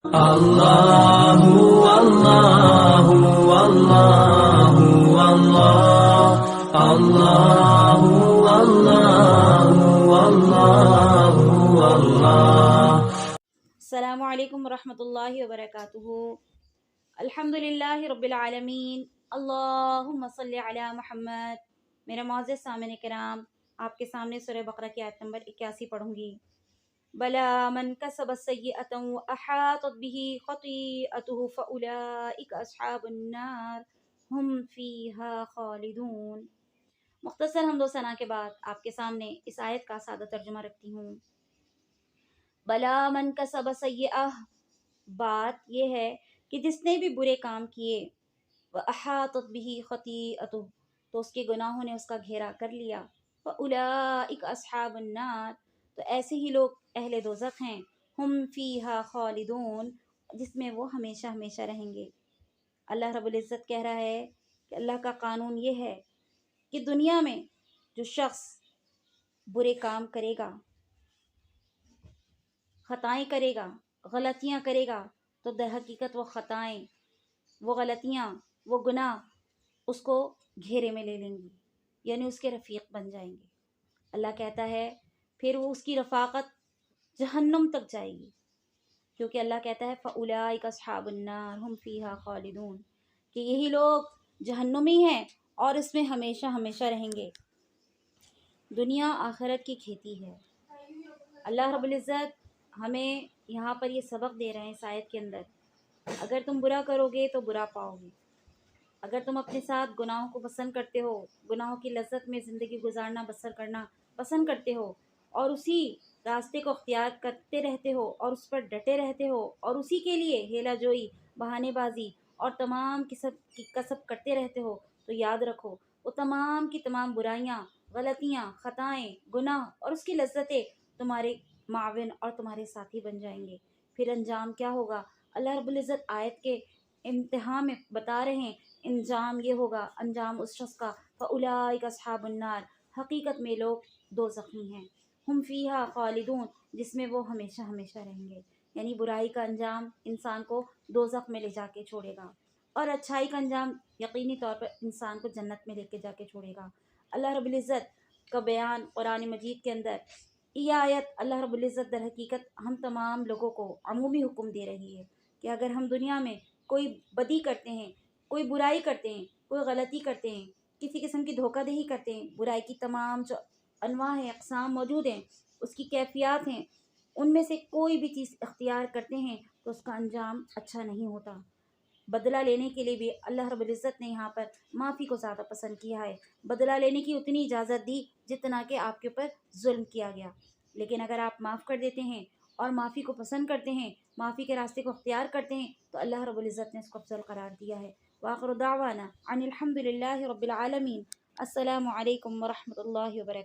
اللہ اللہ اللہ اللہ اللہ اللہ اللہ۔ السلام علیکم ورحمۃ اللہ وبرکاتہ۔ الحمدللہ رب العالمین، اللہم صلی علی محمد۔ میرا معزز سامعین کرام، آپ کے سامنے سورہ بقرہ کی آیت نمبر 81 پڑھوں گی۔ بلا من کسب سیئۃ واحاطت بہ خطیئتہ فاولئک اصحاب النار ہم فیہا خالدون۔ مختصر حمد و ثنا کے بعد آپ کے سامنے اس آیت کا سادہ ترجمہ رکھتی ہوں۔ بلا من کسب سیئہ، بات یہ ہے کہ جس نے بھی برے کام کیے، وَأَحَاطَتْ بِهِ خَطِیئَتُهُ، تو اس کے گناہوں نے اس کا گھیرا کر لیا، فَأُولَئِکَ أَصْحَابُ النَّارِ، تو ایسے ہی لوگ اہل دوزخ ہیں، ہم فیہا خالدون، جس میں وہ ہمیشہ ہمیشہ رہیں گے۔ اللہ رب العزت کہہ رہا ہے کہ اللہ کا قانون یہ ہے کہ دنیا میں جو شخص برے کام کرے گا، خطائیں کرے گا، غلطیاں کرے گا، تو در حقیقت وہ خطائیں، وہ غلطیاں، وہ گناہ اس کو گھیرے میں لے لیں گی، یعنی اس کے رفیق بن جائیں گے۔ اللہ کہتا ہے پھر وہ اس کی رفاقت جہنم تک جائے گی، کیونکہ اللہ کہتا ہے فَأُولَئِکَ أَصْحَابُ النَّارِ هُمْ فِیہا خَالِدُونَ، کہ یہی لوگ جہنمی ہیں اور اس میں ہمیشہ ہمیشہ رہیں گے۔ دنیا آخرت کی کھیتی ہے۔ اللہ رب العزت ہمیں یہاں پر یہ سبق دے رہے ہیں اس آیت کے اندر، اگر تم برا کرو گے تو برا پاؤ گے۔ اگر تم اپنے ساتھ گناہوں کو پسند کرتے ہو، گناہوں کی لذت میں زندگی گزارنا بسر کرنا پسند کرتے ہو، اور اسی راستے کو اختیار کرتے رہتے ہو اور اس پر ڈٹے رہتے ہو اور اسی کے لیے ہیلا جوئی، بہانے بازی اور تمام کسب کرتے رہتے ہو، تو یاد رکھو وہ تمام کی تمام برائیاں، غلطیاں، خطائیں، گناہ اور اس کی لذتیں تمہارے معاون اور تمہارے ساتھی بن جائیں گے۔ پھر انجام کیا ہوگا؟ اللہ رب العزت آیت کے انتہا میں بتا رہے ہیں انجام یہ ہوگا، انجام اس شخص کا فَأُولَئِکَ أَصْحَابُ النَّارِ، حقیقت میں لوگ دوزخی ہیں، ہم فیہا خالدون، جس میں وہ ہمیشہ ہمیشہ رہیں گے۔ یعنی برائی کا انجام انسان کو دوزخ میں لے جا کے چھوڑے گا، اور اچھائی کا انجام یقینی طور پر انسان کو جنت میں لے کے جا کے چھوڑے گا۔ اللہ رب العزت کا بیان قرآن مجید کے اندر، یہ آیت اللہ رب العزت در حقیقت ہم تمام لوگوں کو عمومی حکم دے رہی ہے کہ اگر ہم دنیا میں کوئی بدی کرتے ہیں، کوئی برائی کرتے ہیں، کوئی غلطی کرتے ہیں، کسی قسم کی دھوکہ دہی کرتے ہیں، برائی کی تمام جو انواع ہیں، اقسام موجود ہیں، اس کی کیفیات ہیں، ان میں سے کوئی بھی چیز اختیار کرتے ہیں تو اس کا انجام اچھا نہیں ہوتا۔ بدلہ لینے کے لیے بھی اللہ رب العزت نے یہاں پر معافی کو زیادہ پسند کیا ہے، بدلہ لینے کی اتنی اجازت دی جتنا کہ آپ کے اوپر ظلم کیا گیا۔ لیکن اگر آپ معاف کر دیتے ہیں اور معافی کو پسند کرتے ہیں، معافی کے راستے کو اختیار کرتے ہیں، تو اللہ رب العزت نے اس کو افضل قرار دیا ہے۔ وآخر دعوانا ان الحمد للہ رب العالمین۔ السلام علیکم ورحمۃ اللہ وبرکاتہ۔